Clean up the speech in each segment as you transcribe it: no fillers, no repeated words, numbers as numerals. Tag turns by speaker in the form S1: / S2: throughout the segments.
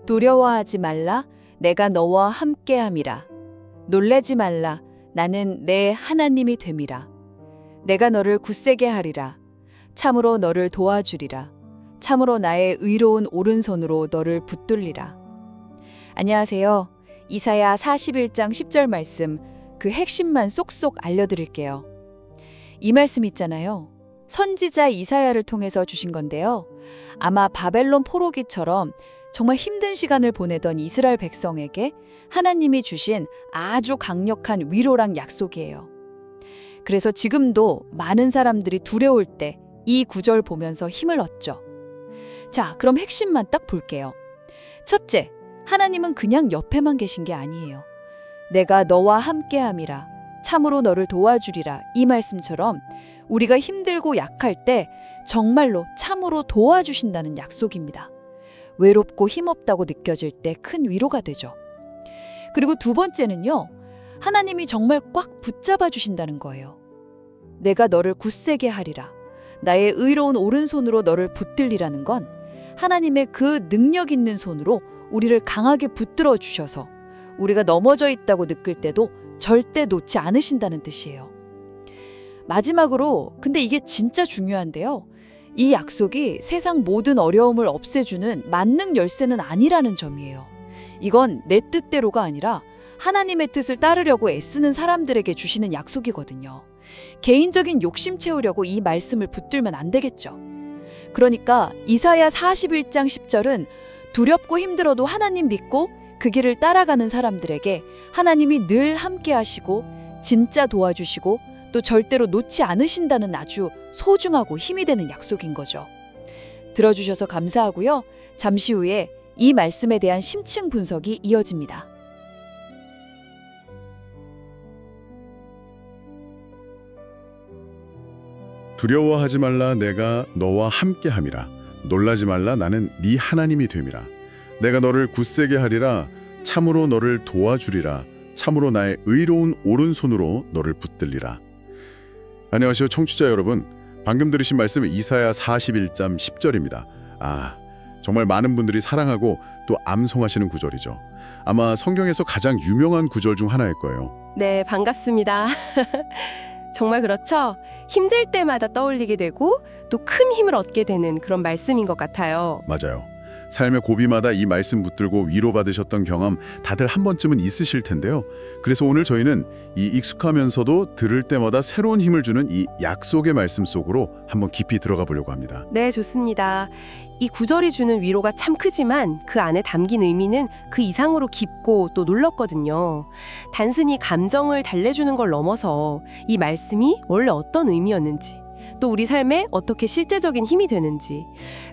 S1: 두려워하지 말라. 내가 너와 함께함이라. 놀라지 말라. 나는 내 하나님이 됨이라. 내가 너를 굳세게 하리라. 참으로 너를 도와주리라. 참으로 나의 의로운 오른손으로 너를 붙들리라. 안녕하세요. 이사야 41장 10절 말씀, 그 핵심만 쏙쏙 알려드릴게요. 이 말씀 있잖아요. 선지자 이사야를 통해서 주신 건데요. 아마 바벨론 포로기처럼 정말 힘든 시간을 보내던 이스라엘 백성에게 하나님이 주신 아주 강력한 위로랑 약속이에요. 그래서 지금도 많은 사람들이 두려울 때 이 구절 보면서 힘을 얻죠. 자, 그럼 핵심만 딱 볼게요. 첫째, 하나님은 그냥 옆에만 계신 게 아니에요. 내가 너와 함께함이라. 참으로 너를 도와주리라. 이 말씀처럼 우리가 힘들고 약할 때 정말로 참으로 도와주신다는 약속입니다. 외롭고 힘없다고 느껴질 때 큰 위로가 되죠. 그리고 두 번째는요. 하나님이 정말 꽉 붙잡아 주신다는 거예요. 내가 너를 굳세게 하리라. 나의 의로운 오른손으로 너를 붙들리라는 건 하나님의 그 능력 있는 손으로 우리를 강하게 붙들어 주셔서 우리가 넘어져 있다고 느낄 때도 절대 놓지 않으신다는 뜻이에요. 마지막으로, 근데 이게 진짜 중요한데요. 이 약속이 세상 모든 어려움을 없애주는 만능 열쇠는 아니라는 점이에요. 이건 내 뜻대로가 아니라 하나님의 뜻을 따르려고 애쓰는 사람들에게 주시는 약속이거든요. 개인적인 욕심 채우려고 이 말씀을 붙들면 안 되겠죠. 그러니까 이사야 41장 10절은 두렵고 힘들어도 하나님 믿고 그 길을 따라가는 사람들에게 하나님이 늘 함께 하시고 진짜 도와주시고 또 절대로 놓지 않으신다는 아주 소중하고 힘이 되는 약속인 거죠. 들어주셔서 감사하고요. 잠시 후에 이 말씀에 대한 심층 분석이 이어집니다.
S2: 두려워하지 말라. 내가 너와 함께함이라. 놀라지 말라. 나는 네 하나님이 됨이라. 내가 너를 굳세게 하리라. 참으로 너를 도와주리라. 참으로 나의 의로운 오른손으로 너를 붙들리라. 안녕하세요, 청취자 여러분. 방금 들으신 말씀은 이사야 41장 10절입니다. 정말 많은 분들이 사랑하고 또 암송하시는 구절이죠. 아마 성경에서 가장 유명한 구절 중 하나일 거예요.
S3: 네, 반갑습니다. 정말 그렇죠? 힘들 때마다 떠올리게 되고 또 큰 힘을 얻게 되는 그런 말씀인 것 같아요.
S2: 맞아요. 삶의 고비마다 이 말씀 붙들고 위로받으셨던 경험 다들 한 번쯤은 있으실 텐데요. 그래서 오늘 저희는 이 익숙하면서도 들을 때마다 새로운 힘을 주는 이 약속의 말씀 속으로 한번 깊이 들어가 보려고 합니다.
S3: 네, 좋습니다. 이 구절이 주는 위로가 참 크지만 그 안에 담긴 의미는 그 이상으로 깊고 또 놀랍거든요. 단순히 감정을 달래주는 걸 넘어서 이 말씀이 원래 어떤 의미였는지 또 우리 삶에 어떻게 실제적인 힘이 되는지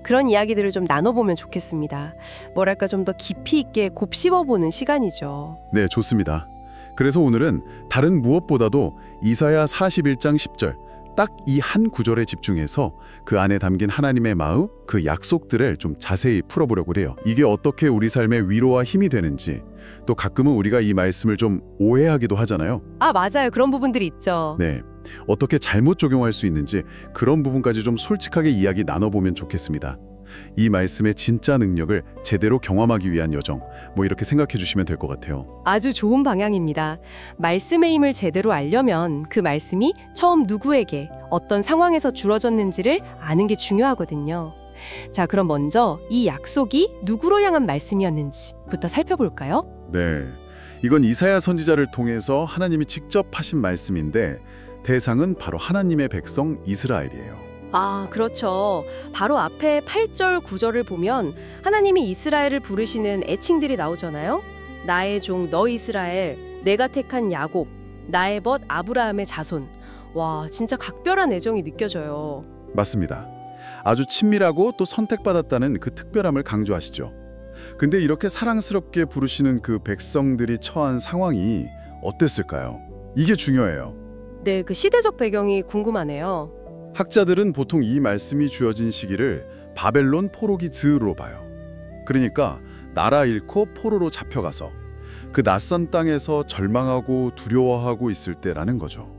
S3: 그런 이야기들을 좀 나눠보면 좋겠습니다. 뭐랄까 좀 더 깊이 있게 곱씹어보는 시간이죠.
S2: 네, 좋습니다. 그래서 오늘은 다른 무엇보다도 이사야 41장 10절 딱 이 한 구절에 집중해서 그 안에 담긴 하나님의 마음, 그 약속들을 좀 자세히 풀어보려고 해요. 이게 어떻게 우리 삶의 위로와 힘이 되는지, 또 가끔은 우리가 이 말씀을 좀 오해하기도 하잖아요.
S3: 맞아요. 그런 부분들이 있죠.
S2: 네, 어떻게 잘못 적용할 수 있는지 그런 부분까지 좀 솔직하게 이야기 나눠보면 좋겠습니다. 이 말씀의 진짜 능력을 제대로 경험하기 위한 여정, 이렇게 생각해 주시면 될 것 같아요.
S3: 아주 좋은 방향입니다. 말씀의 힘을 제대로 알려면 그 말씀이 처음 누구에게 어떤 상황에서 주어졌는지를 아는 게 중요하거든요. 자, 그럼 먼저 이 약속이 누구로 향한 말씀이었는지부터 살펴볼까요?
S2: 네, 이건 이사야 선지자를 통해서 하나님이 직접 하신 말씀인데 대상은 바로 하나님의 백성 이스라엘이에요.
S3: 그렇죠. 바로 앞에 8절, 9절을 보면 하나님이 이스라엘을 부르시는 애칭들이 나오잖아요. 나의 종 너 이스라엘, 내가 택한 야곱, 나의 벗 아브라함의 자손. 와, 진짜 각별한 애정이 느껴져요.
S2: 맞습니다. 아주 친밀하고 또 선택받았다는 그 특별함을 강조하시죠. 근데 이렇게 사랑스럽게 부르시는 그 백성들이 처한 상황이 어땠을까요? 이게 중요해요.
S3: 네, 그 시대적 배경이 궁금하네요.
S2: 학자들은 보통 이 말씀이 주어진 시기를 바벨론 포로기 즈로 봐요. 그러니까 나라 잃고 포로로 잡혀가서 그 낯선 땅에서 절망하고 두려워하고 있을 때라는 거죠.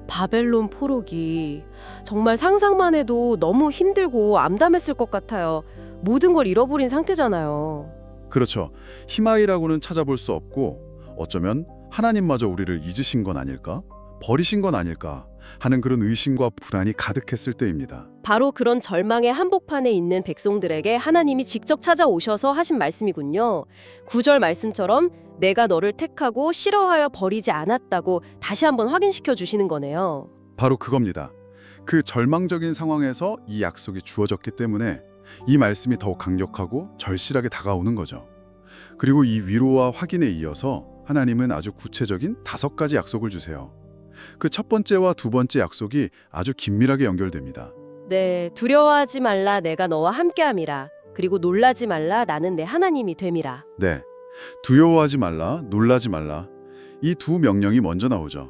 S3: 바벨론 포로기. 정말 상상만 해도 너무 힘들고 암담했을 것 같아요. 모든 걸 잃어버린 상태잖아요.
S2: 그렇죠. 희망이라고는 찾아볼 수 없고 어쩌면 하나님마저 우리를 잊으신 건 아닐까? 버리신 건 아닐까? 하는 그런 의심과 불안이 가득했을 때입니다.
S3: 바로 그런 절망의 한복판에 있는 백성들에게 하나님이 직접 찾아오셔서 하신 말씀이군요. 9절 말씀처럼 내가 너를 택하고 싫어하여 버리지 않았다고 다시 한번 확인시켜 주시는 거네요.
S2: 바로 그겁니다. 그 절망적인 상황에서 이 약속이 주어졌기 때문에 이 말씀이 더욱 강력하고 절실하게 다가오는 거죠. 그리고 이 위로와 확인에 이어서 하나님은 아주 구체적인 5가지 약속을 주세요. 그 첫 번째와 두 번째 약속이 아주 긴밀하게 연결됩니다.
S3: 네, 두려워하지 말라 내가 너와 함께함이라. 그리고 놀라지 말라 나는 내 하나님이 됨이라.
S2: 네, 두려워하지 말라, 놀라지 말라. 이 두 명령이 먼저 나오죠.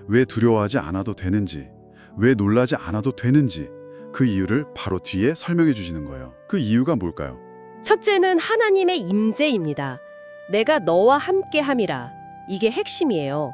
S2: 왜 두려워하지 않아도 되는지, 왜 놀라지 않아도 되는지 그 이유를 바로 뒤에 설명해 주시는 거예요. 그 이유가 뭘까요?
S3: 첫째는 하나님의 임재입니다. 내가 너와 함께함이라. 이게 핵심이에요.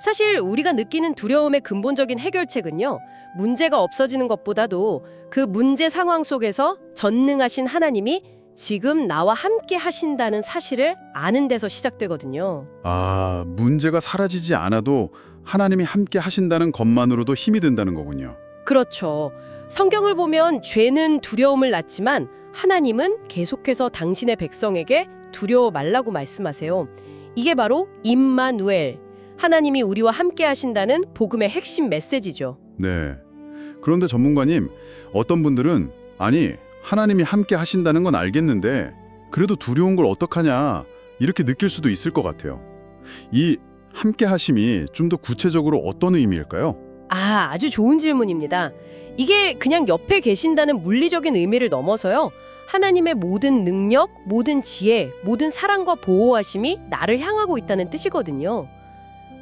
S3: 사실 우리가 느끼는 두려움의 근본적인 해결책은요, 문제가 없어지는 것보다도 그 문제 상황 속에서 전능하신 하나님이 지금 나와 함께 하신다는 사실을 아는 데서 시작되거든요.
S2: 아, 문제가 사라지지 않아도 하나님이 함께 하신다는 것만으로도 힘이 된다는 거군요.
S3: 그렇죠. 성경을 보면 죄는 두려움을 낳지만 하나님은 계속해서 당신의 백성에게 두려워 말라고 말씀하세요. 이게 바로 임마누엘, 하나님이 우리와 함께 하신다는 복음의 핵심 메시지죠.
S2: 네. 그런데 전문가님, 어떤 분들은 아니, 하나님이 함께 하신다는 건 알겠는데 그래도 두려운 걸 어떡하냐 이렇게 느낄 수도 있을 것 같아요. 이 함께 하심이 좀 더 구체적으로 어떤 의미일까요?
S3: 아주 좋은 질문입니다. 이게 그냥 옆에 계신다는 물리적인 의미를 넘어서요, 하나님의 모든 능력, 모든 지혜, 모든 사랑과 보호하심이 나를 향하고 있다는 뜻이거든요.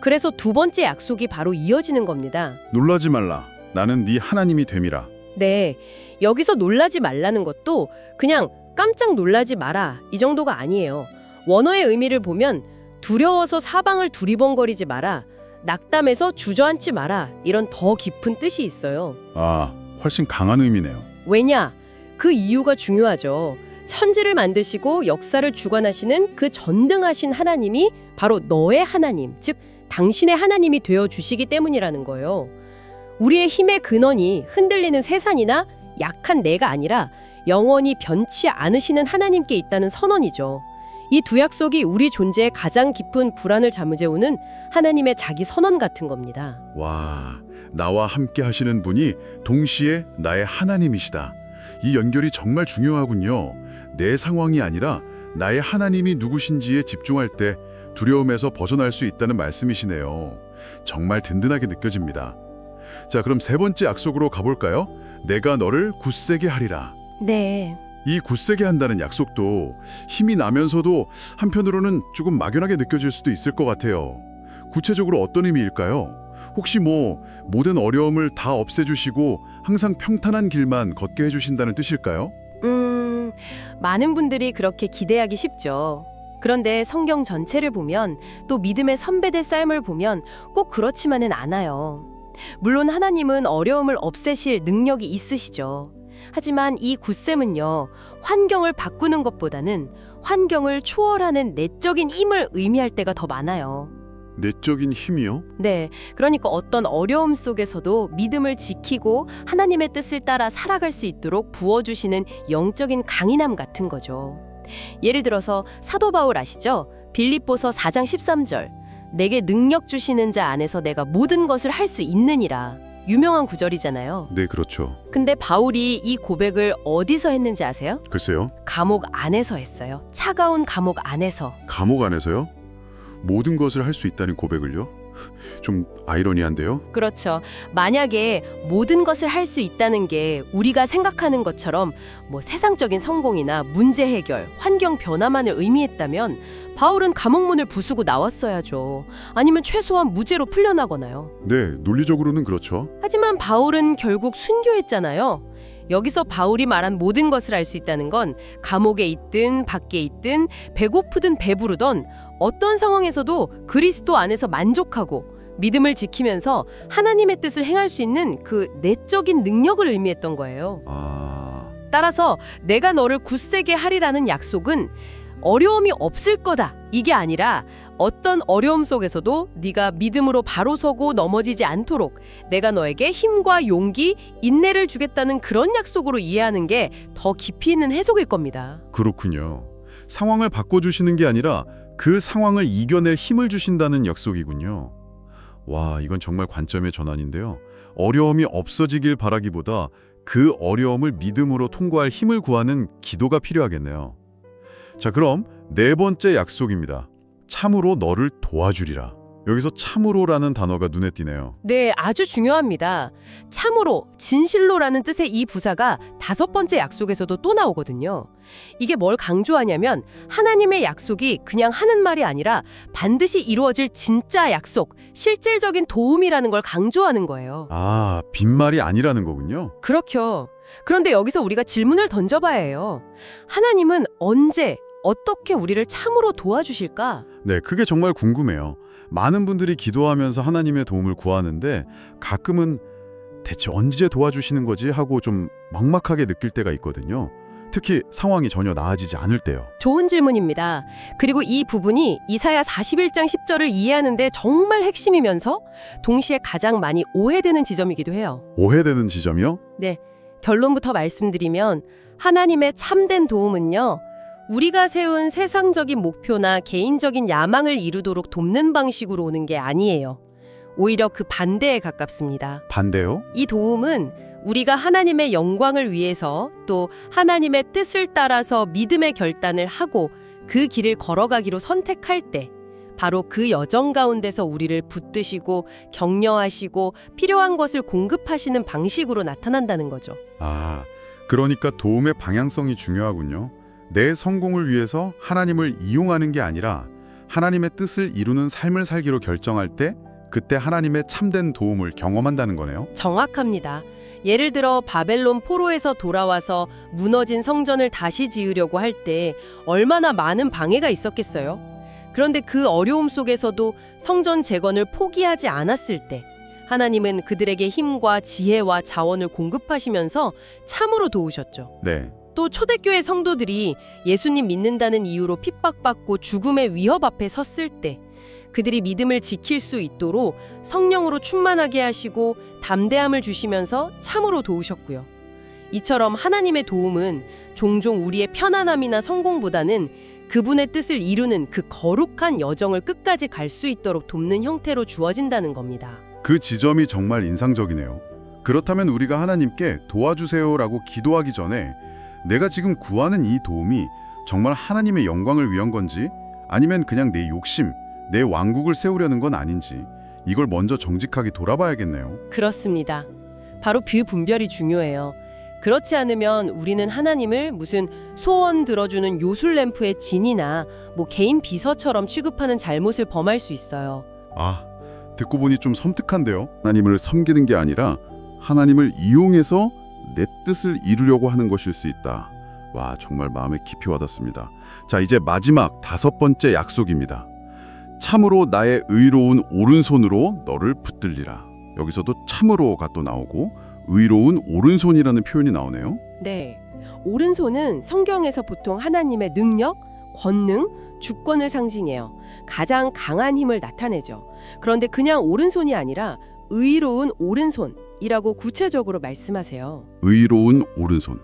S3: 그래서 두 번째 약속이 바로 이어지는 겁니다.
S2: 놀라지 말라. 나는 네 하나님이 됨이라.
S3: 네, 여기서 놀라지 말라는 것도 그냥 깜짝 놀라지 마라 이 정도가 아니에요. 원어의 의미를 보면 두려워서 사방을 두리번거리지 마라, 낙담해서 주저앉지 마라, 이런 더 깊은 뜻이 있어요.
S2: 아, 훨씬 강한 의미네요.
S3: 왜냐? 그 이유가 중요하죠. 천지를 만드시고 역사를 주관하시는 그 전능하신 하나님이 바로 너의 하나님, 즉 당신의 하나님이 되어주시기 때문이라는 거예요. 우리의 힘의 근원이 흔들리는 세상이나 약한 내가 아니라 영원히 변치 않으시는 하나님께 있다는 선언이죠. 이 두 약속이 우리 존재의 가장 깊은 불안을 잠재우는 하나님의 자기 선언 같은 겁니다.
S2: 와, 나와 함께 하시는 분이 동시에 나의 하나님이시다. 이 연결이 정말 중요하군요. 내 상황이 아니라 나의 하나님이 누구신지에 집중할 때 두려움에서 벗어날 수 있다는 말씀이시네요. 정말 든든하게 느껴집니다. 자, 그럼 세 번째 약속으로 가볼까요? 내가 너를 굳세게 하리라.
S3: 네.
S2: 이 굳세게 한다는 약속도 힘이 나면서도 한편으로는 조금 막연하게 느껴질 수도 있을 것 같아요. 구체적으로 어떤 의미일까요? 혹시 모든 어려움을 다 없애주시고 항상 평탄한 길만 걷게 해주신다는 뜻일까요?
S3: 많은 분들이 그렇게 기대하기 쉽죠. 그런데 성경 전체를 보면, 또 믿음의 선배들 삶을 보면 꼭 그렇지만은 않아요. 물론 하나님은 어려움을 없애실 능력이 있으시죠. 하지만 이 굳셈은요, 환경을 바꾸는 것보다는 환경을 초월하는 내적인 힘을 의미할 때가 더 많아요.
S2: 내적인 힘이요?
S3: 네, 그러니까 어떤 어려움 속에서도 믿음을 지키고 하나님의 뜻을 따라 살아갈 수 있도록 부어주시는 영적인 강인함 같은 거죠. 예를 들어서 사도 바울 아시죠? 빌립보서 4장 13절, 내게 능력 주시는 자 안에서 내가 모든 것을 할 수 있느니라. 유명한 구절이잖아요.
S2: 네, 그렇죠.
S3: 근데 바울이 이 고백을 어디서 했는지 아세요?
S2: 글쎄요.
S3: 감옥 안에서 했어요. 차가운 감옥 안에서.
S2: 감옥 안에서요? 모든 것을 할 수 있다는 고백을요? 좀 아이러니한데요?
S3: 그렇죠. 만약에 모든 것을 할 수 있다는 게 우리가 생각하는 것처럼 세상적인 성공이나 문제 해결, 환경 변화만을 의미했다면 바울은 감옥문을 부수고 나왔어야죠. 아니면 최소한 무죄로 풀려나거나요.
S2: 네, 논리적으로는 그렇죠.
S3: 하지만 바울은 결국 순교했잖아요. 여기서 바울이 말한 모든 것을 할 수 있다는 건 감옥에 있든 밖에 있든 배고프든 배부르던 어떤 상황에서도 그리스도 안에서 만족하고 믿음을 지키면서 하나님의 뜻을 행할 수 있는 그 내적인 능력을 의미했던 거예요. 따라서 내가 너를 굳세게 하리라는 약속은 어려움이 없을 거다 이게 아니라 어떤 어려움 속에서도 네가 믿음으로 바로 서고 넘어지지 않도록 내가 너에게 힘과 용기, 인내를 주겠다는 그런 약속으로 이해하는 게 더 깊이 있는 해석일 겁니다.
S2: 그렇군요. 상황을 바꿔주시는 게 아니라 그 상황을 이겨낼 힘을 주신다는 약속이군요. 와, 이건 정말 관점의 전환인데요. 어려움이 없어지길 바라기보다 그 어려움을 믿음으로 통과할 힘을 구하는 기도가 필요하겠네요. 자, 그럼 네 번째 약속입니다. 참으로 너를 도와주리라. 여기서 참으로라는 단어가 눈에 띄네요.
S3: 네, 아주 중요합니다. 참으로, 진실로라는 뜻의 이 부사가 5번째 약속에서도 또 나오거든요. 이게 뭘 강조하냐면 하나님의 약속이 그냥 하는 말이 아니라 반드시 이루어질 진짜 약속, 실질적인 도움이라는 걸 강조하는 거예요.
S2: 아, 빈말이 아니라는 거군요.
S3: 그렇죠. 그런데 여기서 우리가 질문을 던져봐야 해요. 하나님은 언제, 어떻게 우리를 참으로 도와주실까?
S2: 네, 그게 정말 궁금해요. 많은 분들이 기도하면서 하나님의 도움을 구하는데 가끔은 대체 언제 도와주시는 거지 하고 좀 막막하게 느낄 때가 있거든요. 특히 상황이 전혀 나아지지 않을 때요.
S3: 좋은 질문입니다. 그리고 이 부분이 이사야 41장 10절을 이해하는 데 정말 핵심이면서 동시에 가장 많이 오해되는 지점이기도 해요.
S2: 오해되는 지점이요?
S3: 네, 결론부터 말씀드리면 하나님의 참된 도움은요. 우리가 세운 세상적인 목표나 개인적인 야망을 이루도록 돕는 방식으로 오는 게 아니에요. 오히려 그 반대에 가깝습니다.
S2: 반대요?
S3: 이 도움은 우리가 하나님의 영광을 위해서 또 하나님의 뜻을 따라서 믿음의 결단을 하고 그 길을 걸어가기로 선택할 때 바로 그 여정 가운데서 우리를 붙드시고 격려하시고 필요한 것을 공급하시는 방식으로 나타난다는 거죠.
S2: 아, 그러니까 도움의 방향성이 중요하군요. 내 성공을 위해서 하나님을 이용하는 게 아니라 하나님의 뜻을 이루는 삶을 살기로 결정할 때 그때 하나님의 참된 도움을 경험한다는 거네요.
S3: 정확합니다. 예를 들어 바벨론 포로에서 돌아와서 무너진 성전을 다시 지으려고 할 때 얼마나 많은 방해가 있었겠어요. 그런데 그 어려움 속에서도 성전 재건을 포기하지 않았을 때 하나님은 그들에게 힘과 지혜와 자원을 공급하시면서 참으로 도우셨죠.
S2: 네.
S3: 또 초대교회 성도들이 예수님 믿는다는 이유로 핍박받고 죽음의 위협 앞에 섰을 때 그들이 믿음을 지킬 수 있도록 성령으로 충만하게 하시고 담대함을 주시면서 참으로 도우셨고요. 이처럼 하나님의 도움은 종종 우리의 편안함이나 성공보다는 그분의 뜻을 이루는 그 거룩한 여정을 끝까지 갈 수 있도록 돕는 형태로 주어진다는 겁니다.
S2: 그 지점이 정말 인상적이네요. 그렇다면 우리가 하나님께 도와주세요라고 기도하기 전에 내가 지금 구하는 이 도움이 정말 하나님의 영광을 위한 건지 아니면 그냥 내 욕심, 내 왕국을 세우려는 건 아닌지 이걸 먼저 정직하게 돌아봐야겠네요.
S3: 그렇습니다. 바로 그 분별이 중요해요. 그렇지 않으면 우리는 하나님을 무슨 소원 들어주는 요술램프의 진이나 개인 비서처럼 취급하는 잘못을 범할 수 있어요.
S2: 아, 듣고 보니 좀 섬뜩한데요. 하나님을 섬기는 게 아니라 하나님을 이용해서 내 뜻을 이루려고 하는 것일 수 있다. 와, 정말 마음에 깊이 와닿습니다. 자, 이제 마지막 5번째 약속입니다. 참으로 나의 의로운 오른손으로 너를 붙들리라. 여기서도 참으로가 또 나오고 의로운 오른손이라는 표현이 나오네요.
S3: 네, 오른손은 성경에서 보통 하나님의 능력, 권능, 주권을 상징해요. 가장 강한 힘을 나타내죠. 그런데 그냥 오른손이 아니라 의로운 오른손이라고 구체적으로 말씀하세요.
S2: 의로운 오른손.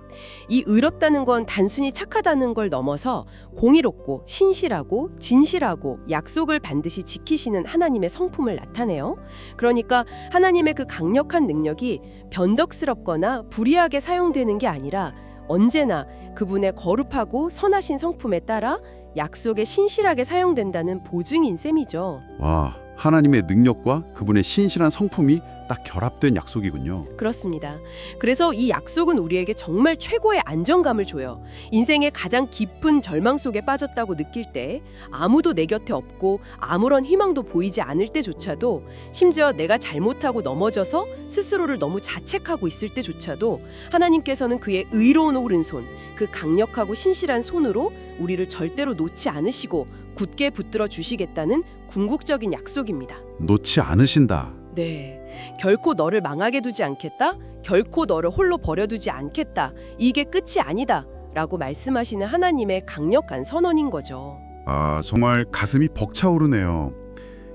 S3: 이 의롭다는 건 단순히 착하다는 걸 넘어서 공의롭고 신실하고 진실하고 약속을 반드시 지키시는 하나님의 성품을 나타내요. 그러니까 하나님의 그 강력한 능력이 변덕스럽거나 불의하게 사용되는 게 아니라 언제나 그분의 거룩하고 선하신 성품에 따라 약속에 신실하게 사용된다는 보증인 셈이죠.
S2: 와, 하나님의 능력과 그분의 신실한 성품이
S4: 딱 결합된 약속이군요.
S3: 그렇습니다. 그래서 이 약속은 우리에게 정말 최고의 안정감을 줘요. 인생의 가장 깊은 절망 속에 빠졌다고 느낄 때, 아무도 내 곁에 없고 아무런 희망도 보이지 않을 때조차도, 심지어 내가 잘못하고 넘어져서 스스로를 너무 자책하고 있을 때조차도 하나님께서는 그의 의로운 오른손, 그 강력하고 신실한 손으로 우리를 절대로 놓지 않으시고 굳게 붙들어 주시겠다는 궁극적인 약속입니다.
S4: 놓지 않으신다.
S3: 네, 결코 너를 망하게 두지 않겠다. 결코 너를 홀로 버려두지 않겠다. 이게 끝이 아니다. 라고 말씀하시는 하나님의 강력한 선언인 거죠.
S4: 아, 정말 가슴이 벅차오르네요.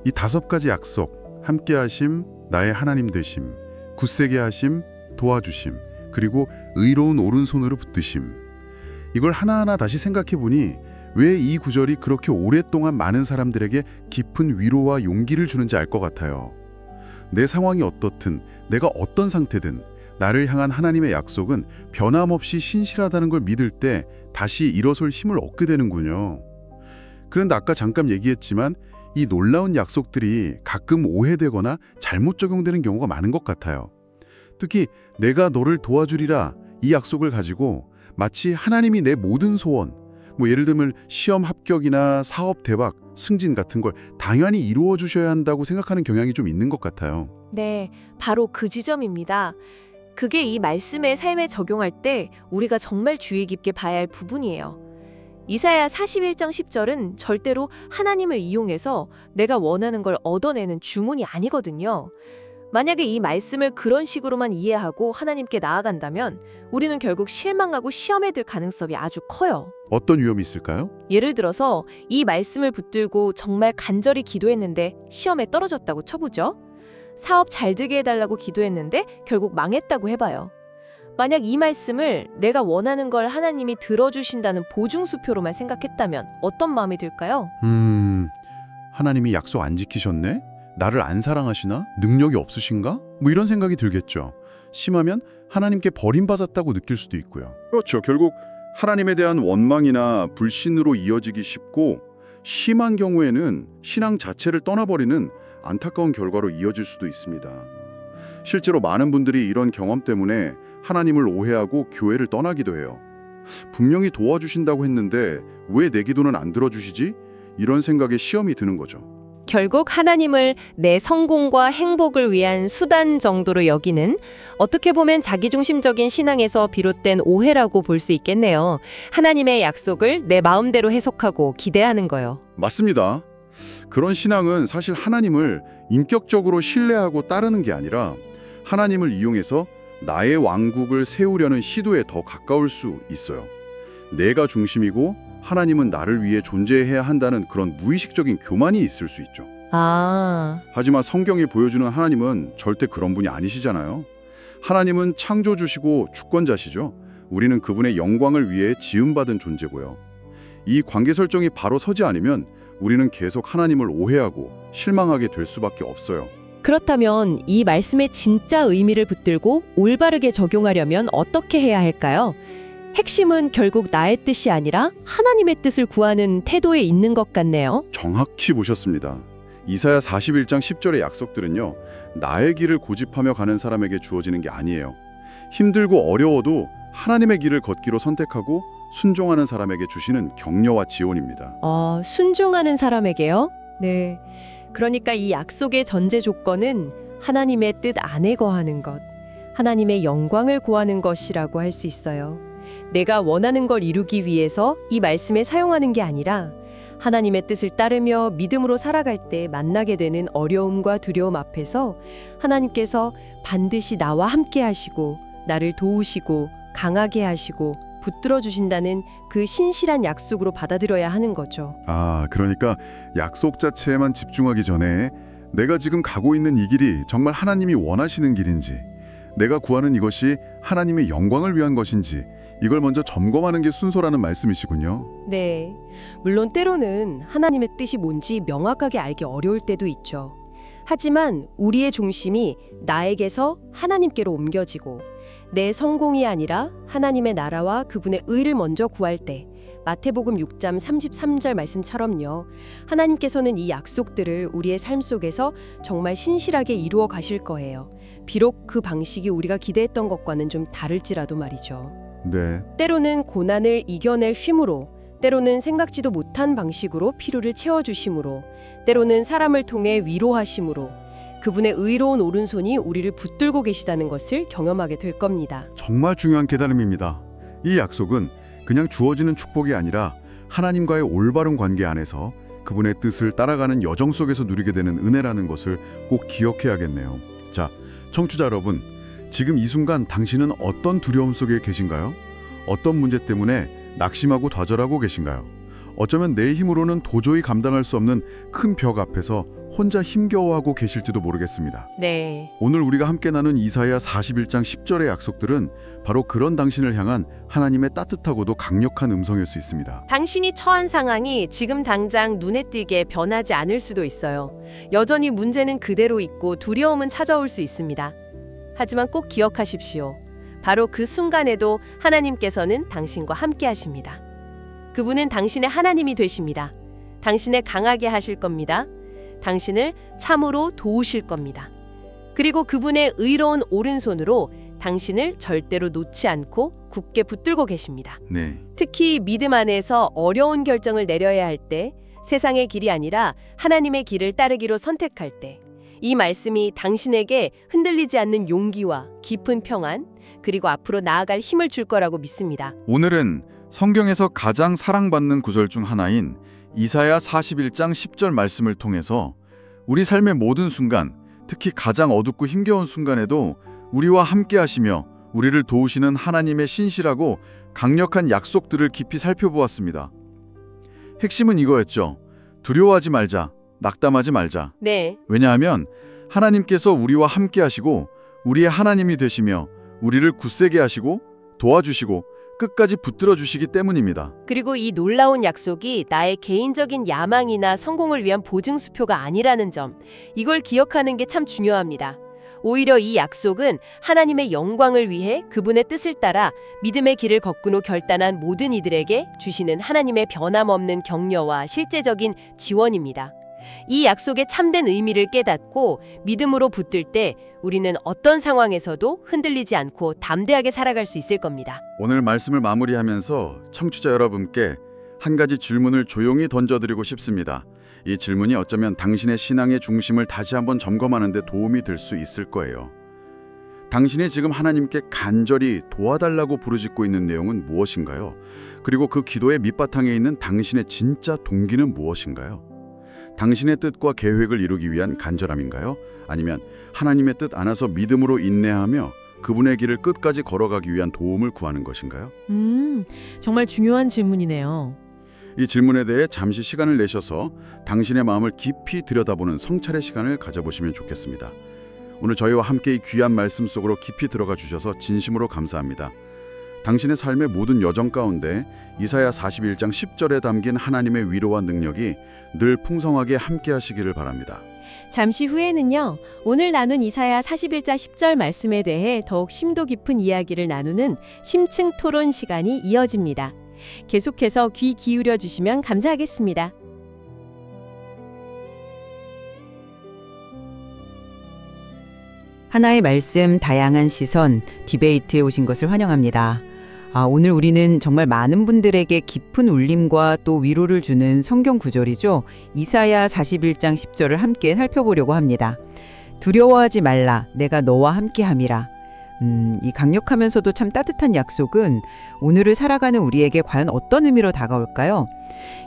S4: 이 5가지 약속, 함께하심, 나의 하나님 되심, 굳세게 하심, 도와주심, 그리고 의로운 오른손으로 붙드심. 이걸 하나하나 다시 생각해보니 왜 이 구절이 그렇게 오랫동안 많은 사람들에게 깊은 위로와 용기를 주는지 알 것 같아요. 내 상황이 어떻든, 내가 어떤 상태든 나를 향한 하나님의 약속은 변함없이 신실하다는 걸 믿을 때 다시 일어설 힘을 얻게 되는군요. 그런데 아까 잠깐 얘기했지만 이 놀라운 약속들이 가끔 오해되거나 잘못 적용되는 경우가 많은 것 같아요. 특히 내가 너를 도와주리라 이 약속을 가지고 마치 하나님이 내 모든 소원, 예를 들면 시험 합격이나 사업 대박, 승진 같은 걸 당연히 이루어 주셔야 한다고 생각하는 경향이 좀 있는 것 같아요.
S5: 네, 바로 그 지점입니다. 그게 이 말씀의 삶에 적용할 때 우리가 정말 주의 깊게 봐야 할 부분이에요. 이사야 41장 10절은 절대로 하나님을 이용해서 내가 원하는 걸 얻어내는 주문이 아니거든요. 만약에 이 말씀을 그런 식으로만 이해하고 하나님께 나아간다면 우리는 결국 실망하고 시험에 들 가능성이 아주 커요.
S4: 어떤 위험이 있을까요?
S5: 예를 들어서 이 말씀을 붙들고 정말 간절히 기도했는데 시험에 떨어졌다고 쳐보죠. 사업 잘 되게 해달라고 기도했는데 결국 망했다고 해봐요. 만약 이 말씀을 내가 원하는 걸 하나님이 들어주신다는 보증수표로만 생각했다면 어떤 마음이 들까요?
S4: 하나님이 약속 안 지키셨네? 나를 안 사랑하시나? 능력이 없으신가? 이런 생각이 들겠죠. 심하면 하나님께 버림받았다고 느낄 수도 있고요.
S2: 그렇죠. 결국 하나님에 대한 원망이나 불신으로 이어지기 쉽고 심한 경우에는 신앙 자체를 떠나버리는 안타까운 결과로 이어질 수도 있습니다. 실제로 많은 분들이 이런 경험 때문에 하나님을 오해하고 교회를 떠나기도 해요. 분명히 도와주신다고 했는데 왜 내 기도는 안 들어주시지? 이런 생각에 시험이 드는 거죠.
S5: 결국 하나님을 내 성공과 행복을 위한 수단 정도로 여기는, 어떻게 보면 자기중심적인 신앙에서 비롯된 오해라고 볼 수 있겠네요. 하나님의 약속을 내 마음대로 해석하고 기대하는 거요.
S2: 맞습니다. 그런 신앙은 사실 하나님을 인격적으로 신뢰하고 따르는 게 아니라 하나님을 이용해서 나의 왕국을 세우려는 시도에 더 가까울 수 있어요. 내가 중심이고 하나님은 나를 위해 존재해야 한다는 그런 무의식적인 교만이 있을 수 있죠. 하지만 성경이 보여주는 하나님은 절대 그런 분이 아니시잖아요. 하나님은 창조주시고 주권자시죠. 우리는 그분의 영광을 위해 지음받은 존재고요. 이 관계 설정이 바로 서지 않으면 우리는 계속 하나님을 오해하고 실망하게 될 수밖에 없어요.
S5: 그렇다면 이 말씀의 진짜 의미를 붙들고 올바르게 적용하려면 어떻게 해야 할까요? 핵심은 결국 나의 뜻이 아니라 하나님의 뜻을 구하는 태도에 있는 것 같네요.
S2: 정확히 보셨습니다. 이사야 41장 10절의 약속들은요, 나의 길을 고집하며 가는 사람에게 주어지는 게 아니에요. 힘들고 어려워도 하나님의 길을 걷기로 선택하고 순종하는 사람에게 주시는 격려와 지원입니다.
S5: 순종하는 사람에게요? 네. 그러니까 이 약속의 전제 조건은 하나님의 뜻 안에 거하는 것, 하나님의 영광을 구하는 것이라고 할 수 있어요. 내가 원하는 걸 이루기 위해서 이 말씀에 사용하는 게 아니라 하나님의 뜻을 따르며 믿음으로 살아갈 때 만나게 되는 어려움과 두려움 앞에서 하나님께서 반드시 나와 함께 하시고 나를 도우시고 강하게 하시고 붙들어 주신다는 그 신실한 약속으로 받아들여야 하는 거죠.
S2: 그러니까 약속 자체에만 집중하기 전에 내가 지금 가고 있는 이 길이 정말 하나님이 원하시는 길인지, 내가 구하는 이것이 하나님의 영광을 위한 것인지 이걸 먼저 점검하는 게 순서라는 말씀이시군요.
S5: 네. 물론 때로는 하나님의 뜻이 뭔지 명확하게 알기 어려울 때도 있죠. 하지만 우리의 중심이 나에게서 하나님께로 옮겨지고 내 성공이 아니라 하나님의 나라와 그분의 의를 먼저 구할 때
S3: 마태복음 6장 33절 말씀처럼요. 하나님께서는 이 약속들을 우리의 삶 속에서 정말 신실하게 이루어 가실 거예요. 비록 그 방식이 우리가 기대했던 것과는 좀 다를지라도 말이죠.
S4: 네.
S3: 때로는 고난을 이겨낼 쉼으로, 때로는 생각지도 못한 방식으로 필요를 채워주심으로, 때로는 사람을 통해 위로하심으로 그분의 의로운 오른손이 우리를 붙들고 계시다는 것을 경험하게 될 겁니다.
S4: 정말 중요한 깨달음입니다. 이 약속은 그냥 주어지는 축복이 아니라 하나님과의 올바른 관계 안에서 그분의 뜻을 따라가는 여정 속에서 누리게 되는 은혜라는 것을 꼭 기억해야겠네요. 자, 청취자 여러분, 지금 이 순간 당신은 어떤 두려움 속에 계신가요? 어떤 문제 때문에 낙심하고 좌절하고 계신가요? 어쩌면 내 힘으로는 도저히 감당할 수 없는 큰 벽 앞에서 혼자 힘겨워하고 계실지도 모르겠습니다.
S3: 네.
S4: 오늘 우리가 함께 나눈 이사야 41장 10절의 약속들은 바로 그런 당신을 향한 하나님의 따뜻하고도 강력한 음성일 수 있습니다.
S3: 당신이 처한 상황이 지금 당장 눈에 띄게 변하지 않을 수도 있어요. 여전히 문제는 그대로 있고 두려움은 찾아올 수 있습니다. 하지만 꼭 기억하십시오. 바로 그 순간에도 하나님께서는 당신과 함께 하십니다. 그분은 당신의 하나님이 되십니다. 당신을 강하게 하실 겁니다. 당신을 참으로 도우실 겁니다. 그리고 그분의 의로운 오른손으로 당신을 절대로 놓지 않고 굳게 붙들고 계십니다.
S4: 네.
S3: 특히 믿음 안에서 어려운 결정을 내려야 할 때, 세상의 길이 아니라 하나님의 길을 따르기로 선택할 때, 이 말씀이 당신에게 흔들리지 않는 용기와 깊은 평안, 그리고 앞으로 나아갈 힘을 줄 거라고 믿습니다.
S6: 오늘은 성경에서 가장 사랑받는 구절 중 하나인 이사야 41장 10절 말씀을 통해서 우리 삶의 모든 순간, 특히 가장 어둡고 힘겨운 순간에도 우리와 함께 하시며 우리를 도우시는 하나님의 신실하고 강력한 약속들을 깊이 살펴보았습니다. 핵심은 이거였죠. 두려워하지 말자, 낙담하지 말자.
S3: 네.
S6: 왜냐하면 하나님께서 우리와 함께 하시고 우리의 하나님이 되시며 우리를 굳세게 하시고 도와주시고 끝까지 붙들어 주시기 때문입니다.
S3: 그리고 이 놀라운 약속이 나의 개인적인 야망이나 성공을 위한 보증수표가 아니라는 점, 이걸 기억하는 게 참 중요합니다. 오히려 이 약속은 하나님의 영광을 위해 그분의 뜻을 따라 믿음의 길을 걷기로 결단한 모든 이들에게 주시는 하나님의 변함없는 격려와 실제적인 지원입니다. 이 약속의 참된 의미를 깨닫고 믿음으로 붙들 때 우리는 어떤 상황에서도 흔들리지 않고 담대하게 살아갈 수 있을 겁니다.
S6: 오늘 말씀을 마무리하면서 청취자 여러분께 한 가지 질문을 조용히 던져드리고 싶습니다. 이 질문이 어쩌면 당신의 신앙의 중심을 다시 한번 점검하는 데 도움이 될 수 있을 거예요. 당신이 지금 하나님께 간절히 도와달라고 부르짖고 있는 내용은 무엇인가요? 그리고 그 기도의 밑바탕에 있는 당신의 진짜 동기는 무엇인가요? 당신의 뜻과 계획을 이루기 위한 간절함인가요? 아니면 하나님의 뜻 안에서 믿음으로 인내하며 그분의 길을 끝까지 걸어가기 위한 도움을 구하는 것인가요?
S5: 정말 중요한 질문이네요.
S6: 이 질문에 대해 잠시 시간을 내셔서 당신의 마음을 깊이 들여다보는 성찰의 시간을 가져보시면 좋겠습니다. 오늘 저희와 함께 이 귀한 말씀 속으로 깊이 들어가 주셔서 진심으로 감사합니다. 당신의 삶의 모든 여정 가운데 이사야 41장 10절에 담긴 하나님의 위로와 능력이 늘 풍성하게 함께 하시기를 바랍니다.
S5: 잠시 후에는요, 오늘 나눈 이사야 41장 10절 말씀에 대해 더욱 심도 깊은 이야기를 나누는 심층 토론 시간이 이어집니다. 계속해서 귀 기울여 주시면 감사하겠습니다.
S7: 하나의 말씀, 다양한 시선, 디베이트에 오신 것을 환영합니다. 오늘 우리는 정말 많은 분들에게 깊은 울림과 또 위로를 주는 성경 구절이죠. 이사야 41장 10절을 함께 살펴보려고 합니다. 두려워하지 말라, 내가 너와 함께함이라. 이 강력하면서도 참 따뜻한 약속은 오늘을 살아가는 우리에게 과연 어떤 의미로 다가올까요?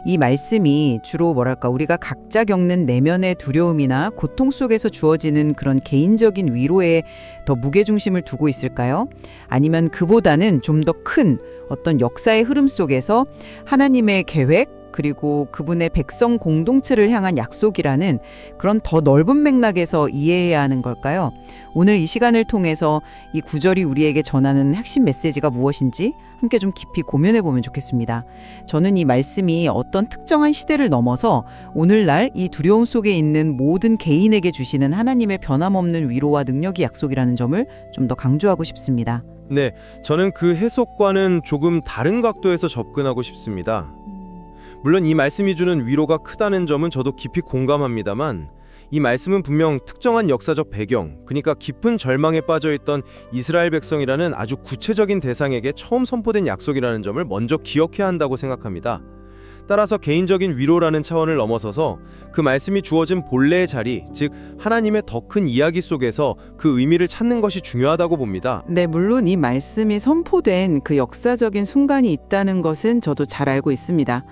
S7: 이 말씀이 주로 우리가 각자 겪는 내면의 두려움이나 고통 속에서 주어지는 그런 개인적인 위로에 더 무게중심을 두고 있을까요? 아니면 그보다는 좀 더 큰 어떤 역사의 흐름 속에서 하나님의 계획, 그리고 그분의 백성 공동체를 향한 약속이라는 그런 더 넓은 맥락에서 이해해야 하는 걸까요? 오늘 이 시간을 통해서 이 구절이 우리에게 전하는 핵심 메시지가 무엇인지 함께 좀 깊이 고민해 보면 좋겠습니다. 저는 이 말씀이 어떤 특정한 시대를 넘어서 오늘날 이 두려움 속에 있는 모든 개인에게 주시는 하나님의 변함없는 위로와 능력이 약속이라는 점을 좀 더 강조하고 싶습니다.
S8: 네, 저는 그 해석과는 조금 다른 각도에서 접근하고 싶습니다. 물론 이 말씀이 주는 위로가 크다는 점은 저도 깊이 공감합니다만 이 말씀은 분명 특정한 역사적 배경, 그러니까 깊은 절망에 빠져있던 이스라엘 백성이라는 아주 구체적인 대상에게 처음 선포된 약속이라는 점을 먼저 기억해야 한다고 생각합니다. 따라서 개인적인 위로라는 차원을 넘어서서 그 말씀이 주어진 본래의 자리, 즉 하나님의 더 큰 이야기 속에서 그 의미를 찾는 것이 중요하다고 봅니다.
S7: 네, 물론 이 말씀이 선포된 그 역사적인 순간이 있다는 것은 저도 잘 알고 있습니다.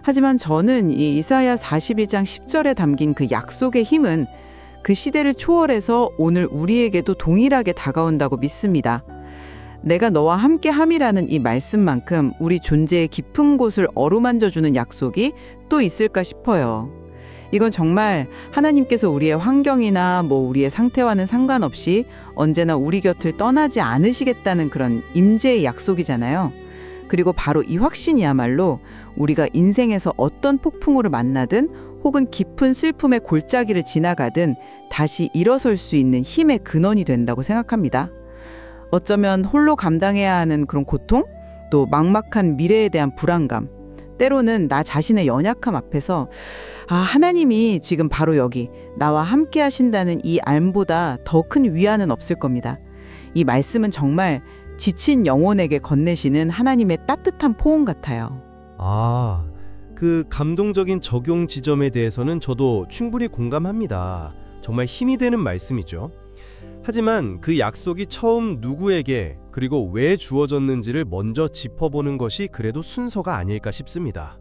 S7: 하지만 저는 이 이사야 42장 10절에 담긴 그 약속의 힘은 그 시대를 초월해서 오늘 우리에게도 동일하게 다가온다고 믿습니다. 내가 너와 함께 함이라는 이 말씀만큼 우리 존재의 깊은 곳을 어루만져주는 약속이 또 있을까 싶어요. 이건 정말 하나님께서 우리의 환경이나 우리의 상태와는 상관없이 언제나 우리 곁을 떠나지 않으시겠다는 그런 임재의 약속이잖아요. 그리고 바로 이 확신이야말로 우리가 인생에서 어떤 폭풍우를 만나든 혹은 깊은 슬픔의 골짜기를 지나가든 다시 일어설 수 있는 힘의 근원이 된다고 생각합니다. 어쩌면 홀로 감당해야 하는 그런 고통, 또 막막한 미래에 대한 불안감, 때로는 나 자신의 연약함 앞에서 하나님이 지금 바로 여기 나와 함께 하신다는 이 알보다 더 큰 위안은 없을 겁니다. 이 말씀은 정말 지친 영혼에게 건네시는 하나님의 따뜻한 포옹 같아요.
S8: 그 감동적인 적용 지점에 대해서는 저도 충분히 공감합니다. 정말 힘이 되는 말씀이죠. 하지만 그 약속이 처음 누구에게 그리고 왜 주어졌는지를 먼저 짚어보는 것이 그래도 순서가 아닐까 싶습니다.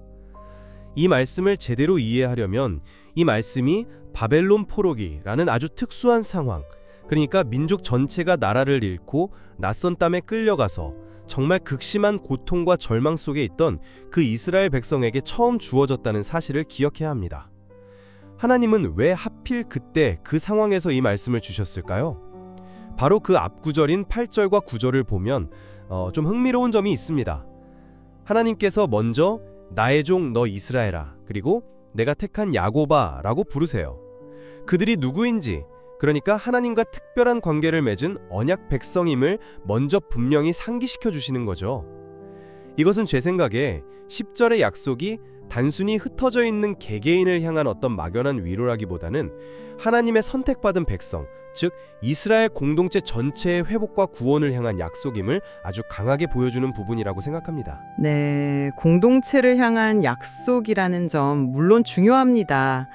S8: 이 말씀을 제대로 이해하려면 이 말씀이 바벨론 포로기라는 아주 특수한 상황, 그러니까 민족 전체가 나라를 잃고 낯선 땅에 끌려가서 정말 극심한 고통과 절망 속에 있던 그 이스라엘 백성에게 처음 주어졌다는 사실을 기억해야 합니다. 하나님은 왜 하필 그때 그 상황에서 이 말씀을 주셨을까요? 바로 그 앞구절인 8절과 9절을 보면 좀 흥미로운 점이 있습니다. 하나님께서 먼저 나의 종 너 이스라엘아, 그리고 내가 택한 야곱아 라고 부르세요. 그들이 누구인지, 그러니까 하나님과 특별한 관계를 맺은 언약 백성임을 먼저 분명히 상기시켜 주시는 거죠. 이것은 제 생각에 10절의 약속이 단순히 흩어져 있는 개개인을 향한 어떤 막연한 위로라기보다는 하나님의 선택받은 백성, 즉 이스라엘 공동체 전체의 회복과 구원을 향한 약속임을 아주 강하게 보여주는 부분이라고 생각합니다.
S7: 네, 공동체를 향한 약속이라는 점 물론 중요합니다.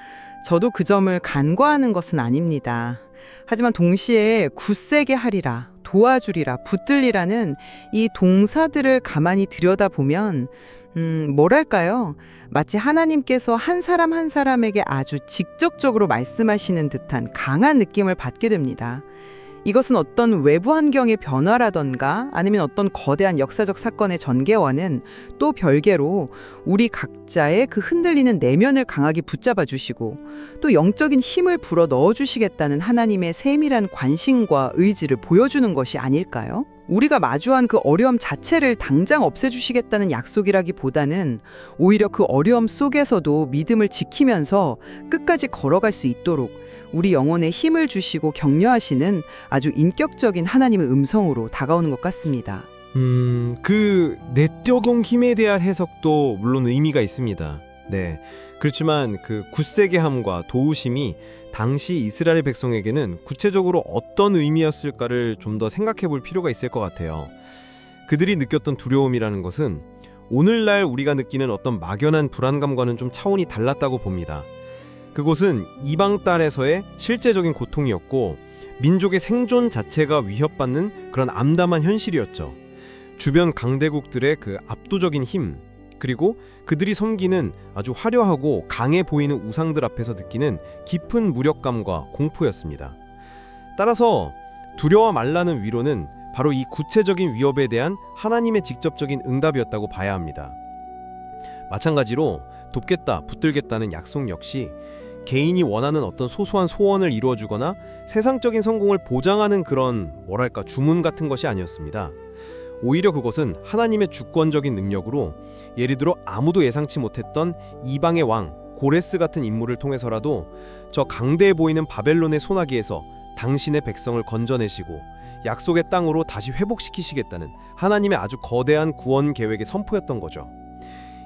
S7: 저도 그 점을 간과하는 것은 아닙니다. 하지만 동시에 굳세게 하리라, 도와주리라, 붙들리라는 이 동사들을 가만히 들여다보면 뭐랄까요? 마치 하나님께서 한 사람 한 사람에게 아주 직접적으로 말씀하시는 듯한 강한 느낌을 받게 됩니다. 이것은 어떤 외부 환경의 변화라던가 아니면 어떤 거대한 역사적 사건의 전개와는 또 별개로 우리 각자의 그 흔들리는 내면을 강하게 붙잡아 주시고 또 영적인 힘을 불어 넣어 주시겠다는 하나님의 세밀한 관심과 의지를 보여주는 것이 아닐까요? 우리가 마주한 그 어려움 자체를 당장 없애주시겠다는 약속이라기보다는 오히려 그 어려움 속에서도 믿음을 지키면서 끝까지 걸어갈 수 있도록 우리 영혼에 힘을 주시고 격려하시는 아주 인격적인 하나님의 음성으로 다가오는 것 같습니다.
S8: 그 내적인 힘에 대한 해석도 물론 의미가 있습니다. 네. 그렇지만 그 굳세게 함과 도우심이 당시 이스라엘 백성에게는 구체적으로 어떤 의미였을까를 좀 더 생각해 볼 필요가 있을 것 같아요. 그들이 느꼈던 두려움이라는 것은 오늘날 우리가 느끼는 어떤 막연한 불안감과는 좀 차원이 달랐다고 봅니다. 그곳은 이방 땅에서의 실제적인 고통이었고 민족의 생존 자체가 위협받는 그런 암담한 현실이었죠. 주변 강대국들의 그 압도적인 힘, 그리고 그들이 섬기는 아주 화려하고 강해 보이는 우상들 앞에서 느끼는 깊은 무력감과 공포였습니다. 따라서 두려워 말라는 위로는 바로 이 구체적인 위협에 대한 하나님의 직접적인 응답이었다고 봐야 합니다. 마찬가지로 돕겠다, 붙들겠다는 약속 역시 개인이 원하는 어떤 소소한 소원을 이루어주거나 세상적인 성공을 보장하는 그런 주문 같은 것이 아니었습니다. 오히려 그것은 하나님의 주권적인 능력으로 예를 들어 아무도 예상치 못했던 이방의 왕 고레스 같은 인물을 통해서라도 저 강대해 보이는 바벨론의 소나기에서 당신의 백성을 건져내시고 약속의 땅으로 다시 회복시키시겠다는 하나님의 아주 거대한 구원 계획의 선포였던 거죠.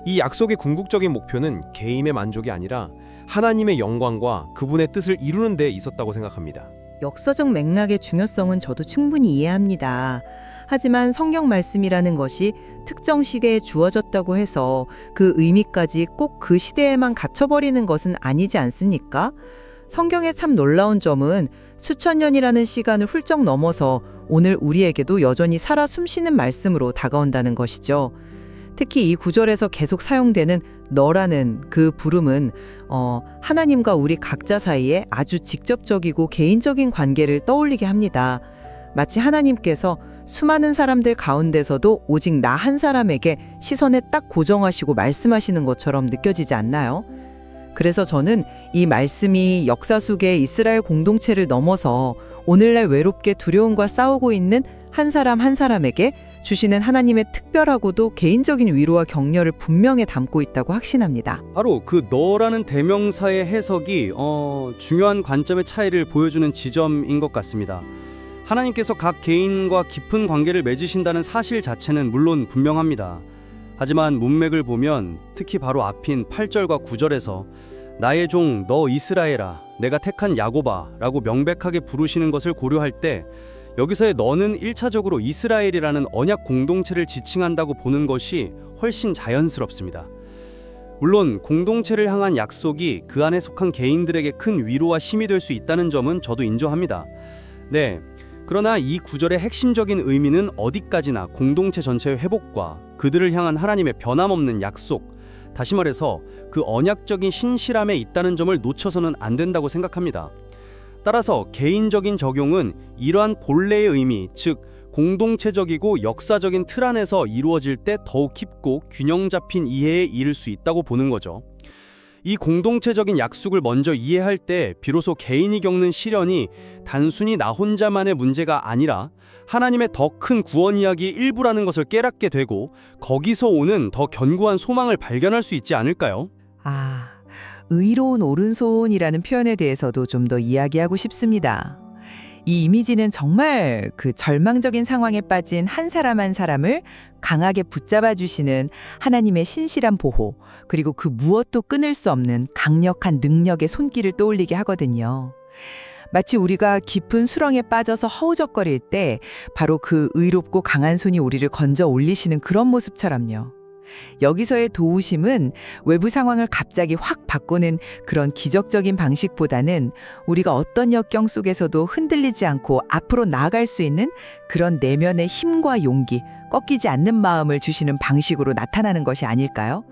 S8: 이 약속의 궁극적인 목표는 개인의 만족이 아니라 하나님의 영광과 그분의 뜻을 이루는 데 있었다고 생각합니다.
S7: 역사적 맥락의 중요성은 저도 충분히 이해합니다. 하지만 성경 말씀이라는 것이 특정 시대에 주어졌다고 해서 그 의미까지 꼭 그 시대에만 갇혀버리는 것은 아니지 않습니까? 성경의 참 놀라운 점은 수천 년이라는 시간을 훌쩍 넘어서 오늘 우리에게도 여전히 살아 숨쉬는 말씀으로 다가온다는 것이죠. 특히 이 구절에서 계속 사용되는 너라는 그 부름은 하나님과 우리 각자 사이에 아주 직접적이고 개인적인 관계를 떠올리게 합니다. 마치 하나님께서 수많은 사람들 가운데서도 오직 나 한 사람에게 시선에 딱 고정하시고 말씀하시는 것처럼 느껴지지 않나요? 그래서 저는 이 말씀이 역사 속의 이스라엘 공동체를 넘어서 오늘날 외롭게 두려움과 싸우고 있는 한 사람 한 사람에게 주시는 하나님의 특별하고도 개인적인 위로와 격려를 분명히 담고 있다고 확신합니다.
S9: 바로 그 너라는 대명사의 해석이 중요한 관점의 차이를 보여주는 지점인 것 같습니다. 하나님께서 각 개인과 깊은 관계를 맺으신다는 사실 자체는 물론 분명합니다. 하지만 문맥을 보면 특히 바로 앞인 8절과 9절에서 나의 종 너 이스라엘아 내가 택한 야곱아 라고 명백하게 부르시는 것을 고려할 때 여기서의 너는 1차적으로 이스라엘이라는 언약 공동체를 지칭한다고 보는 것이 훨씬 자연스럽습니다. 물론 공동체를 향한 약속이 그 안에 속한 개인들에게 큰 위로와 힘이 될 수 있다는 점은 저도 인정합니다. 네, 그러나 이 구절의 핵심적인 의미는 어디까지나 공동체 전체의 회복과 그들을 향한 하나님의 변함없는 약속, 다시 말해서 그 언약적인 신실함에 있다는 점을 놓쳐서는 안 된다고 생각합니다. 따라서 개인적인 적용은 이러한 본래의 의미, 즉 공동체적이고 역사적인 틀 안에서 이루어질 때 더욱 깊고 균형 잡힌 이해에 이를 수 있다고 보는 거죠. 이 공동체적인 약속을 먼저 이해할 때 비로소 개인이 겪는 시련이 단순히 나 혼자만의 문제가 아니라 하나님의 더 큰 구원 이야기의 일부라는 것을 깨닫게 되고 거기서 오는 더 견고한 소망을 발견할 수 있지 않을까요?
S7: 의로운 오른손이라는 표현에 대해서도 좀 더 이야기하고 싶습니다. 이 이미지는 정말 그 절망적인 상황에 빠진 한 사람 한 사람을 강하게 붙잡아 주시는 하나님의 신실한 보호, 그리고 그 무엇도 끊을 수 없는 강력한 능력의 손길을 떠올리게 하거든요. 마치 우리가 깊은 수렁에 빠져서 허우적거릴 때 바로 그 의롭고 강한 손이 우리를 건져 올리시는 그런 모습처럼요. 여기서의 도우심은 외부 상황을 갑자기 확 바꾸는 그런 기적적인 방식보다는 우리가 어떤 역경 속에서도 흔들리지 않고 앞으로 나아갈 수 있는 그런 내면의 힘과 용기, 꺾이지 않는 마음을 주시는 방식으로 나타나는 것이 아닐까요?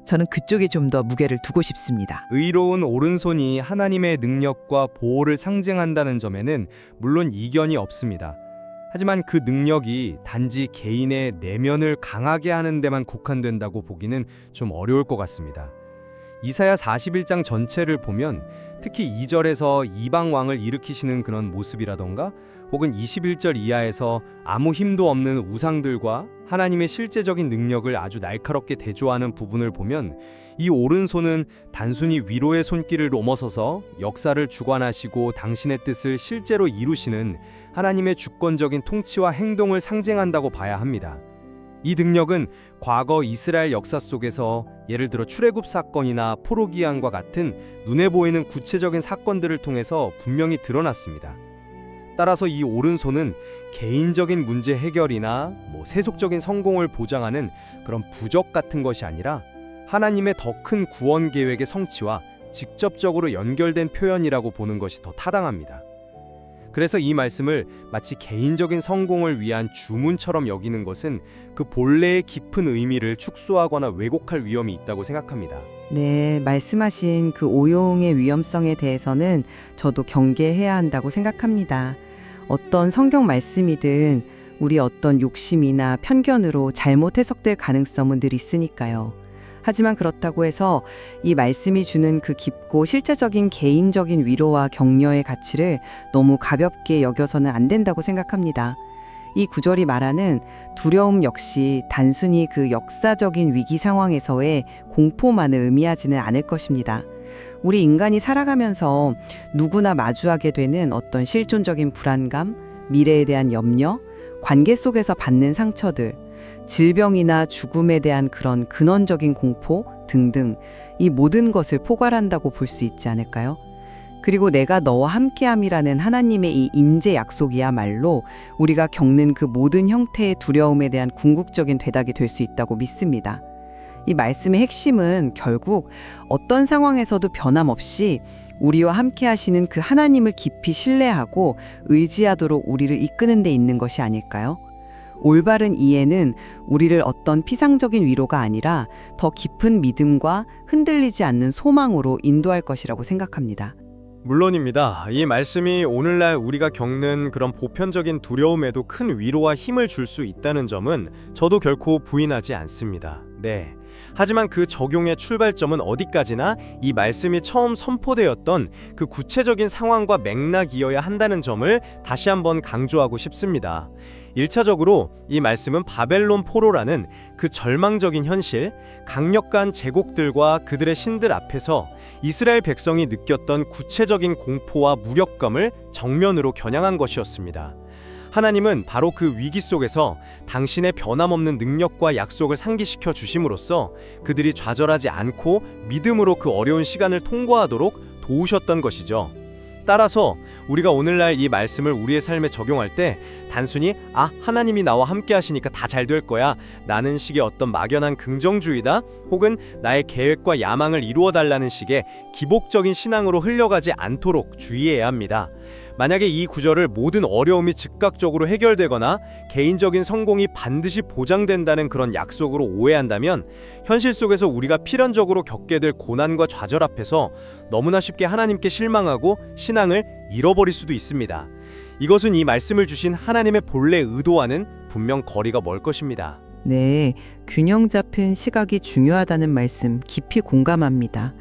S7: 저는 그쪽에 좀 더 무게를 두고 싶습니다.
S10: 의로운 오른손이 하나님의 능력과 보호를 상징한다는 점에는 물론 이견이 없습니다. 하지만 그 능력이 단지 개인의 내면을 강하게 하는 데만 국한된다고 보기는 좀 어려울 것 같습니다. 이사야 41장 전체를 보면 특히 2절에서 이방 왕을 일으키시는 그런 모습이라던가 혹은 21절 이하에서 아무 힘도 없는 우상들과 하나님의 실제적인 능력을 아주 날카롭게 대조하는 부분을 보면 이 오른손은 단순히 위로의 손길을 넘어서서 역사를 주관하시고 당신의 뜻을 실제로 이루시는 하나님의 주권적인 통치와 행동을 상징한다고 봐야 합니다. 이 능력은 과거 이스라엘 역사 속에서 예를 들어 출애굽 사건이나 포로기한과 같은 눈에 보이는 구체적인 사건들을 통해서 분명히 드러났습니다. 따라서 이 오른손은 개인적인 문제 해결이나 세속적인 성공을 보장하는 그런 부적 같은 것이 아니라 하나님의 더 큰 구원 계획의 성취와 직접적으로 연결된 표현이라고 보는 것이 더 타당합니다. 그래서 이 말씀을 마치 개인적인 성공을 위한 주문처럼 여기는 것은 그 본래의 깊은 의미를 축소하거나 왜곡할 위험이 있다고 생각합니다.
S7: 네, 말씀하신 그 오용의 위험성에 대해서는 저도 경계해야 한다고 생각합니다. 어떤 성경 말씀이든 우리 어떤 욕심이나 편견으로 잘못 해석될 가능성은 늘 있으니까요. 하지만 그렇다고 해서 이 말씀이 주는 그 깊고 실제적인 개인적인 위로와 격려의 가치를 너무 가볍게 여겨서는 안 된다고 생각합니다. 이 구절이 말하는 두려움 역시 단순히 그 역사적인 위기 상황에서의 공포만을 의미하지는 않을 것입니다. 우리 인간이 살아가면서 누구나 마주하게 되는 어떤 실존적인 불안감, 미래에 대한 염려, 관계 속에서 받는 상처들, 질병이나 죽음에 대한 그런 근원적인 공포 등등 이 모든 것을 포괄한다고 볼 수 있지 않을까요? 그리고 내가 너와 함께함이라는 하나님의 이 임재 약속이야말로 우리가 겪는 그 모든 형태의 두려움에 대한 궁극적인 대답이 될 수 있다고 믿습니다. 이 말씀의 핵심은 결국 어떤 상황에서도 변함없이 우리와 함께 하시는 그 하나님을 깊이 신뢰하고 의지하도록 우리를 이끄는 데 있는 것이 아닐까요? 올바른 이해는 우리를 어떤 피상적인 위로가 아니라 더 깊은 믿음과 흔들리지 않는 소망으로 인도할 것이라고 생각합니다.
S8: 물론입니다. 이 말씀이 오늘날 우리가 겪는 그런 보편적인 두려움에도 큰 위로와 힘을 줄 수 있다는 점은 저도 결코 부인하지 않습니다. 네. 하지만 그 적용의 출발점은 어디까지나 이 말씀이 처음 선포되었던 그 구체적인 상황과 맥락이어야 한다는 점을 다시 한번 강조하고 싶습니다. 1차적으로 이 말씀은 바벨론 포로라는 그 절망적인 현실, 강력한 제국들과 그들의 신들 앞에서 이스라엘 백성이 느꼈던 구체적인 공포와 무력감을 정면으로 겨냥한 것이었습니다. 하나님은 바로 그 위기 속에서 당신의 변함없는 능력과 약속을 상기시켜 주심으로써 그들이 좌절하지 않고 믿음으로 그 어려운 시간을 통과하도록 도우셨던 것이죠. 따라서 우리가 오늘날 이 말씀을 우리의 삶에 적용할 때 단순히 하나님이 나와 함께 하시니까 다 잘 될 거야 라는 식의 어떤 막연한 긍정주의다 혹은 나의 계획과 야망을 이루어 달라는 식의 기복적인 신앙으로 흘러가지 않도록 주의해야 합니다. 만약에 이 구절을 모든 어려움이 즉각적으로 해결되거나 개인적인 성공이 반드시 보장된다는 그런 약속으로 오해한다면 현실 속에서 우리가 필연적으로 겪게 될 고난과 좌절 앞에서 너무나 쉽게 하나님께 실망하고 신앙을 잃어버릴 수도 있습니다. 이것은 이 말씀을 주신 하나님의 본래 의도와는 분명 거리가 멀 것입니다.
S7: 네, 균형 잡힌 시각이 중요하다는 말씀 깊이 공감합니다.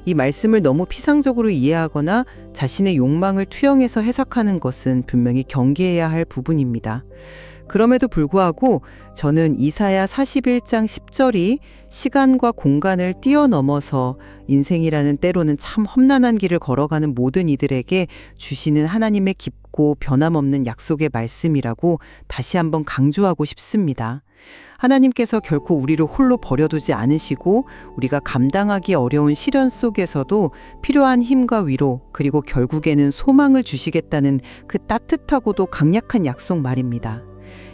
S7: 이 말씀을 너무 피상적으로 이해하거나 자신의 욕망을 투영해서 해석하는 것은 분명히 경계해야 할 부분입니다. 그럼에도 불구하고 저는 이사야 41장 10절이 시간과 공간을 뛰어넘어서 인생이라는 때로는 참 험난한 길을 걸어가는 모든 이들에게 주시는 하나님의 깊고 변함없는 약속의 말씀이라고 다시 한번 강조하고 싶습니다. 하나님께서 결코 우리를 홀로 버려두지 않으시고 우리가 감당하기 어려운 시련 속에서도 필요한 힘과 위로 그리고 결국에는 소망을 주시겠다는 그 따뜻하고도 강력한 약속 말입니다.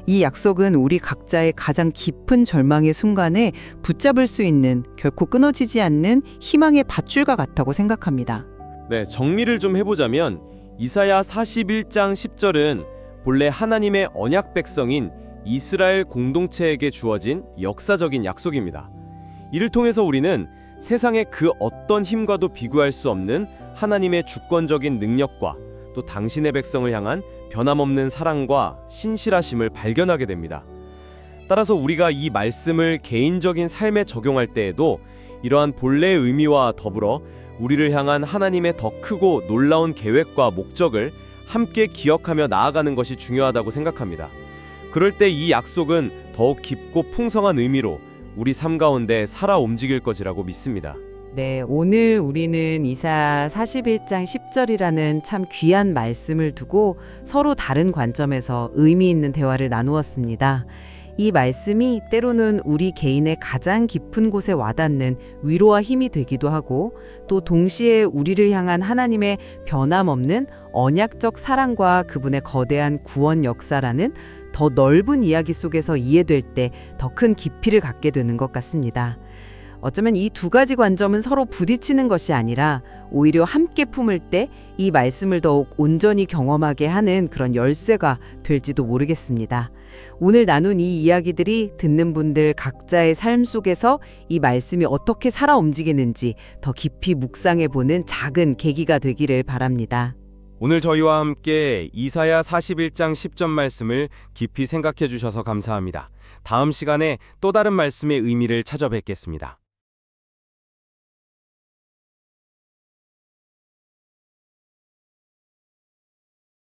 S7: 이 약속은 우리 각자의 가장 깊은 절망의 순간에 붙잡을 수 있는 결코 끊어지지 않는 희망의 밧줄과 같다고 생각합니다.
S8: 네, 정리를 좀 해보자면 이사야 41장 10절은 본래 하나님의 언약 백성인 이스라엘 공동체에게 주어진 역사적인 약속입니다. 이를 통해서 우리는 세상의 그 어떤 힘과도 비교할 수 없는 하나님의 주권적인 능력과 또 당신의 백성을 향한 변함없는 사랑과 신실하심을 발견하게 됩니다. 따라서 우리가 이 말씀을 개인적인 삶에 적용할 때에도 이러한 본래의 의미와 더불어 우리를 향한 하나님의 더 크고 놀라운 계획과 목적을 함께 기억하며 나아가는 것이 중요하다고 생각합니다. 그럴 때 이 약속은 더욱 깊고 풍성한 의미로 우리 삶 가운데 살아 움직일 것이라고 믿습니다.
S7: 네, 오늘 우리는 이사야 41장 10절이라는 참 귀한 말씀을 두고 서로 다른 관점에서 의미 있는 대화를 나누었습니다. 이 말씀이 때로는 우리 개인의 가장 깊은 곳에 와닿는 위로와 힘이 되기도 하고 또 동시에 우리를 향한 하나님의 변함없는 언약적 사랑과 그분의 거대한 구원 역사라는 더 넓은 이야기 속에서 이해될 때 더 큰 깊이를 갖게 되는 것 같습니다. 어쩌면 이 두 가지 관점은 서로 부딪히는 것이 아니라 오히려 함께 품을 때 이 말씀을 더욱 온전히 경험하게 하는 그런 열쇠가 될지도 모르겠습니다. 오늘 나눈 이 이야기들이 듣는 분들 각자의 삶 속에서 이 말씀이 어떻게 살아 움직이는지 더 깊이 묵상해보는 작은 계기가 되기를 바랍니다.
S8: 오늘 저희와 함께 이사야 41장 10절 말씀을 깊이 생각해 주셔서 감사합니다. 다음 시간에 또 다른 말씀의 의미를 찾아뵙겠습니다.